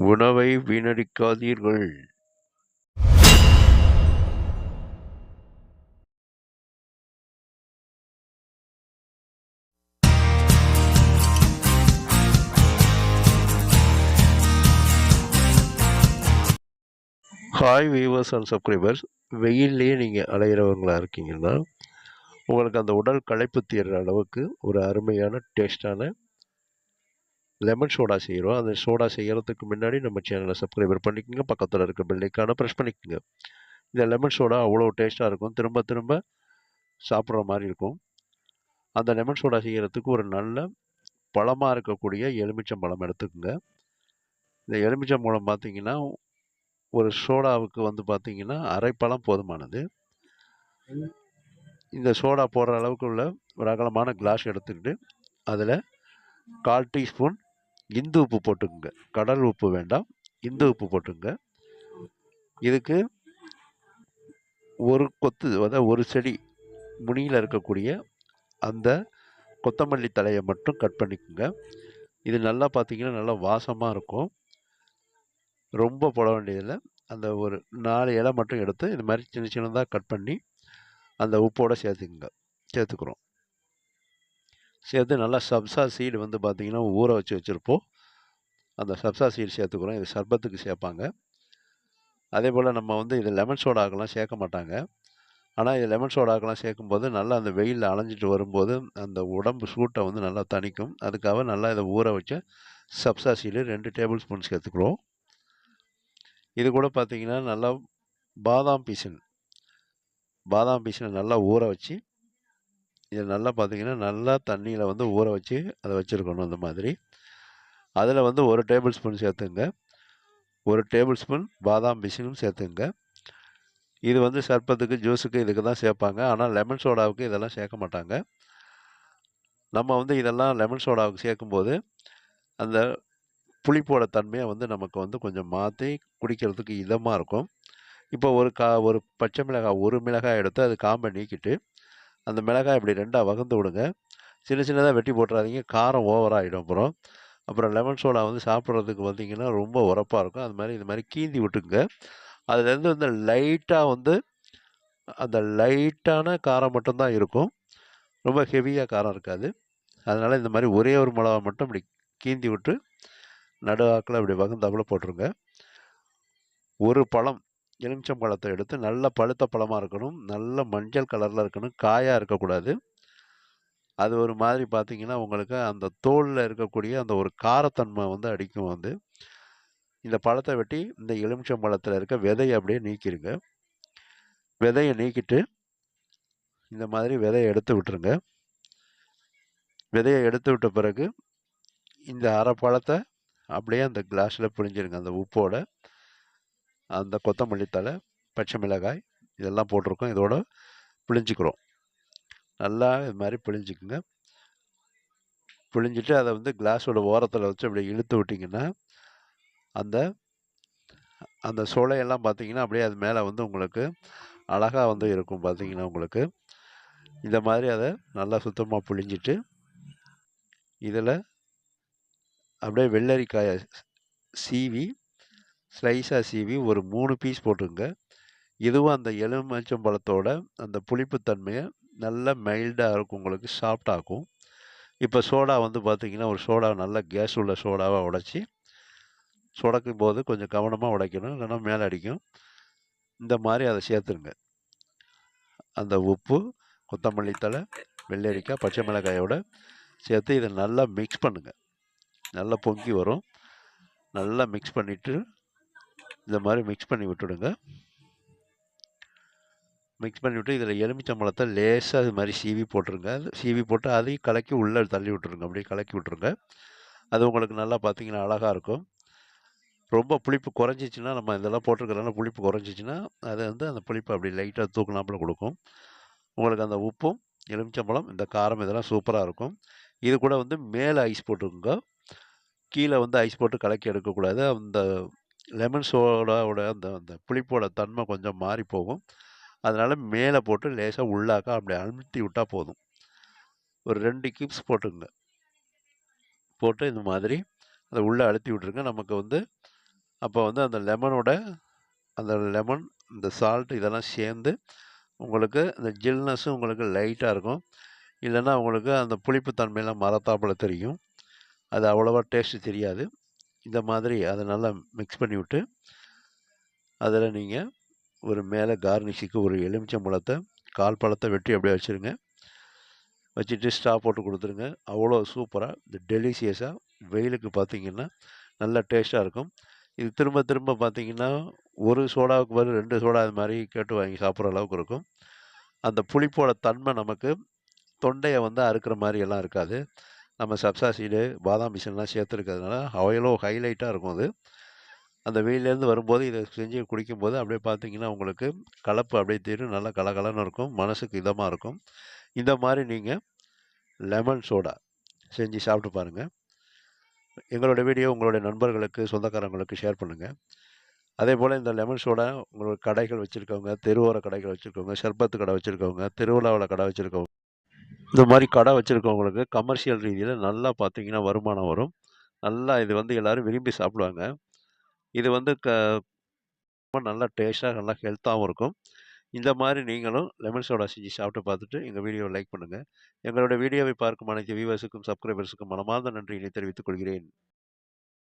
உணவை வீணடிக்காதீர்கள். Hi viewers and subscribers. வெயில்லையே நீங்கள் அலையிறவங்களா இருக்கீங்கன்னா உங்களுக்கு அந்த உடல் களைப்பு தீர்ற அளவுக்கு ஒரு அருமையான டேஸ்டான லெமன் சோடா செய்கிறோம். அந்த சோடா செய்கிறதுக்கு முன்னாடி நம்ம சேனலை சப்ஸ்கிரைபர் பண்ணிக்கோங்க. பக்கத்தில் இருக்க பெல்லைக்கான ப்ரெஸ் பண்ணிக்கோங்க. இந்த லெமன் சோடா அவ்வளோ டேஸ்ட்டாக இருக்கும். திரும்ப திரும்ப சாப்பிட்ற மாதிரி இருக்கும். அந்த லெமன் சோடா செய்கிறதுக்கு ஒரு நல்ல பழமாக இருக்கக்கூடிய எலுமிச்சம்பழம் எடுத்துக்கோங்க. இந்த எலுமிச்சம்பழம் பார்த்தீங்கன்னா ஒரு சோடாவுக்கு வந்து பார்த்தீங்கன்னா அரை பழம் போதுமானது. இந்த சோடா போடுற அளவுக்கு உள்ள ஒரு அகலமான கிளாஸ் எடுத்துக்கிட்டு அதில் 1/4 டீஸ்பூன் இந்து உப்பு போட்டுக்குங்க. கடல் உப்பு வேண்டாம், இந்து உப்பு போட்டுங்க. இதுக்கு ஒரு கொத்து, அதாவது ஒரு செடி முனியில் இருக்கக்கூடிய அந்த கொத்தமல்லி தலையை மட்டும் கட் பண்ணிக்கோங்க. இது நல்லா பார்த்தீங்கன்னா நல்லா வாசமாக இருக்கும். ரொம்ப போட வேண்டியதில்லை. அந்த ஒரு 4 இலை மட்டும் எடுத்து இது மாதிரி சின்ன சின்னதாக கட் பண்ணி அந்த உப்போடு சேர்த்துக்கிறோம். சேர்த்து நல்லா சப்ஸா சீடு வந்து பார்த்திங்கன்னா ஊற வச்சுருப்போம். அந்த சப்ஸா சீடு சேர்த்துக்கிறோம். இது சர்பத்துக்கு சேர்ப்பாங்க. அதே போல் நம்ம வந்து இது லெமன் சோடாக்கெல்லாம் சேர்க்க மாட்டாங்க. ஆனால் இது லெமன் சோடாக்கெல்லாம் சேர்க்கும்போது நல்லா அந்த வெயிலில் அலைஞ்சிட்டு வரும்போது அந்த உடம்பு சூட்டை வந்து நல்லா தணிக்கும். அதுக்காக நல்லா இதை ஊற வச்ச சப்ஸா சீடு 2 டேபிள் ஸ்பூன் சேர்த்துக்கிறோம். இது கூட பார்த்திங்கன்னா நல்லா பாதாம் பீசன் நல்லா ஊற வச்சு இதை நல்லா பார்த்திங்கன்னா நல்லா தண்ணியில் வந்து ஊற வச்சு அதை வச்சுருக்கணும். இந்த மாதிரி அதில் வந்து 1 டேபிள் ஸ்பூன் சேர்த்துங்க. 1 டேபிள் ஸ்பூன் பாதாம் பீசனும் சேர்த்துங்க. இது வந்து சர்பத்துக்கு, ஜூஸுக்கு இதுக்கு தான் சேர்ப்பாங்க. ஆனால் லெமன் சோடாவுக்கு இதெல்லாம் சேர்க்க மாட்டாங்க. நம்ம வந்து இதெல்லாம் லெமன் சோடாவுக்கு சேர்க்கும்போது அந்த புளிப்போட தன்மையை வந்து நமக்கு வந்து கொஞ்சம் மாற்றி குடிக்கிறதுக்கு இதமாக இருக்கும். இப்போ ஒரு பச்சை மிளகாய், ஒரு மிளகாய் எடுத்து அது காம்பை நீக்கிட்டு அந்த மிளகாய் இப்படி 2ஆக வகுந்து விடுங்க. சின்ன சின்னதாக வெட்டி போட்டுறாதீங்க, காரம் ஓவராகிடும். அப்புறம் லெமன் சோடா வந்து சாப்பிட்றதுக்கு பார்த்திங்கன்னா ரொம்ப உரப்பாக இருக்கும். அது மாதிரி இது மாதிரி கீந்தி விட்டுக்குங்க. அதுலேருந்து வந்து லைட்டாக வந்து அந்த லைட்டான காரம் மட்டும்தான் இருக்கும். ரொம்ப ஹெவியாக காரம் இருக்காது. அதனால் இந்த மாதிரி ஒரே ஒரு மிளகா மட்டும் இப்படி கீந்தி விட்டு நடுவாக்கில் இப்படி வகுந்தாப்பில் போட்டுருங்க. ஒரு பழம், எலுமிச்சம் பழத்தை எடுத்து நல்ல பழுத்த பழமாக இருக்கணும், நல்ல மஞ்சள் கலரில் இருக்கணும், காயாக இருக்கக்கூடாது. அது ஒரு மாதிரி பார்த்திங்கன்னா உங்களுக்கு அந்த தோலில் இருக்கக்கூடிய அந்த ஒரு காரத்தன்மை வந்து அடிக்கும். வந்து இந்த பழத்தை வெட்டி இந்த எலுமிச்சம் பழத்தில் இருக்க விதையை அப்படியே நீக்கிடுங்க. விதையை நீக்கிட்டு இந்த மாதிரி விதையை எடுத்து விட்டுருங்க. விதையை எடுத்து விட்ட பிறகு இந்த அரை பழத்தை அப்படியே அந்த கிளாஸில் பிழிஞ்சிருங்க. அந்த உப்போட அந்த கொத்தமல்லி தழை, பச்சை மிளகாய் இதெல்லாம் போட்டிருக்கோம். இதோட பிழிஞ்சிக்கிறோம். நல்லா இது மாதிரி பிழிஞ்சிக்குங்க. பிழிஞ்சிட்டு அதை வந்து கிளாஸோட ஓரத்தில் வச்சு அப்படி இழுத்து விட்டிங்கன்னா அந்த அந்த சோலையெல்லாம் பார்த்திங்கன்னா அப்படியே அது மேலே வந்து உங்களுக்கு அழகாக வந்து இருக்கும். பார்த்திங்கன்னா உங்களுக்கு இந்த மாதிரி அதை நல்லா சுத்தமாக பிழிஞ்சிட்டு இதில் அப்படியே வெள்ளரிக்காயை சீவி ஸ்லைஸாக சீவி ஒரு 3 பீஸ் போட்டுங்க. இதுவும் அந்த எலுமிச்சம் பழத்தோட அந்த புளிப்புத்தன்மையை நல்ல மைல்டாக இருக்கும், உங்களுக்கு சாஃப்டாகும். இப்போ சோடா வந்து பார்த்திங்கன்னா ஒரு சோடா நல்ல கேஸ் உள்ள சோடாவாக உடைச்சி சுடக்கும் போது கொஞ்சம் கவனமாக உடைக்கணும், இல்லைன்னா மேலே அடிக்கும். இந்த மாதிரி அதை சேர்த்துருங்க. அந்த உப்பு, கொத்தமல்லி தழை, வெள்ளரிக்காய், பச்சை மிளகாயோட சேர்த்து இதை நல்லா மிக்ஸ் பண்ணுங்கள். நல்லா பொங்கி வரும். நல்லா மிக்ஸ் பண்ணிவிட்டு இந்த மாதிரி மிக்ஸ் பண்ணி விட்டுடுங்க. மிக்ஸ் பண்ணிவிட்டு இதில் எலுமிச்சம்பழத்தை லேசாக இது மாதிரி சீவி போட்டுருங்க. சீவி போட்டு அதையும் கலக்கி உள்ளே தள்ளி விட்டுருங்க. அப்படியே கலக்கி விட்டுருங்க. அது உங்களுக்கு நல்லா பார்த்திங்கன்னா அழகாக இருக்கும். ரொம்ப புளிப்பு குறைஞ்சிச்சின்னா, நம்ம இதெல்லாம் போட்டிருக்கிறதுனால புளிப்பு குறைஞ்சிச்சின்னா அது வந்து அந்த புளிப்பு அப்படி லைட்டாக தூக்குனாப்பில் கொடுக்கும். உங்களுக்கு அந்த உப்பும் எலுமிச்சம்பழம் இந்த காரம் இதெல்லாம் சூப்பராக இருக்கும். இது கூட வந்து மேலே ஐஸ் போட்டுக்கோங்க. கீழே வந்து ஐஸ் போட்டு கலக்கி எடுக்கக்கூடாது. அந்த லெமன் சோடாவோட அந்த அந்த புளிப்போட தன்மை கொஞ்சம் மாறி போகும். அதனால் மேலே போட்டு லேசாக உள்ளாக்க அப்படி அழுத்தி விட்டால் போதும். ஒரு 2 கியூப்ஸ் போட்டுங்க. போட்டு இந்த மாதிரி அதை உள்ளே அழுத்தி விட்ருங்க. நமக்கு வந்து அப்போ வந்து அந்த லெமன், இந்த சால்ட் இதெல்லாம் சேர்ந்து உங்களுக்கு இந்த ஜில்னஸும் உங்களுக்கு லைட்டாக இருக்கும். இல்லைன்னா உங்களுக்கு அந்த புளிப்பு தன்மையெல்லாம் மரத்தாப்புல தெரியும். அது அவ்வளோவா டேஸ்ட்டு தெரியாது. இந்த மாதிரி அதை நல்லா மிக்ஸ் பண்ணி விட்டு, அதில் நீங்கள் ஒரு மேலே கார்னிஷுக்கு ஒரு எலுமிச்சம்பழத்தை, கால் பழத்தை வெட்டி அப்படியே வச்சுருங்க. வச்சுட்டு ஸ்ட்ரா போட்டு கொடுத்துருங்க. அவ்வளோ சூப்பராக இந்த டெலிஷியஸாக வெயிலுக்கு பார்த்தீங்கன்னா நல்ல டேஸ்ட்டாக இருக்கும். இது திரும்ப திரும்ப பார்த்தீங்கன்னா, ஒரு சோடாவுக்கு பதில் 2 சோடா அது மாதிரி கேட்டு வாங்கி சாப்பிட்ற அளவுக்கு இருக்கும். அந்த புளிப்போட தன்மை நமக்கு தொண்டைய வந்து அறுக்கிற மாதிரி எல்லாம் இருக்காது. நம்ம சப்ஸா சீடு, பாதாம் பிசின்லாம் சேர்த்துருக்கிறதுனால அவ்வளோ ஹைலைட்டாக இருக்கும் அது. அந்த வெயிலேருந்து வரும்போது இதை செஞ்சு குடிக்கும்போது அப்படியே பார்த்தீங்கன்னா, உங்களுக்கு களைப்பு அப்படியே தீரும். நல்லா கலகலன்னு இருக்கும். மனசுக்கு இதமாக இருக்கும். இந்த மாதிரி நீங்கள் லெமன் சோடா செஞ்சு சாப்பிட்டு பாருங்க. எங்களோட வீடியோ உங்களுடைய நண்பர்களுக்கு, சொந்தக்காரங்களுக்கு ஷேர் பண்ணுங்க. அதேபோல இந்த லெமன் சோடா உங்களோட கடைகள் வச்சிருக்கவங்க, தெருவோர கடைகள் வச்சிருக்கவங்க, சர்பத்து கடை வச்சிருக்கவங்க, திருவிழாவுல கடை வச்சிருக்கவங்க, இந்த மாரி கடை வச்சிருக்கவங்களுக்கு கமர்ஷியல் ரீதியில நல்லா பார்த்தீங்கன்னா வருமானம் வரும். நல்லா இது வந்து எல்லாரும் விரும்பி சாப்பிடுவாங்க. இது வந்து ரொம்ப நல்லா டேஸ்ட்டா, நல்லா ஹெல்த்தாவும் இருக்கும். இந்த மாரி நீங்களும் லெமன் சோடா செஞ்சு சாப்பிட்டு பார்த்துட்டு எங்க வீடியோவை லைக் பண்ணுங்க. எங்களுடைய வீடியோவை பார்க்கும் அனைத்து வியூவர்ஸுக்கும், சப்ஸ்கிரைபர்ஸுக்கும் மனமார்ந்த நன்றியினை தெரிவித்துக் கொள்கிறேன்.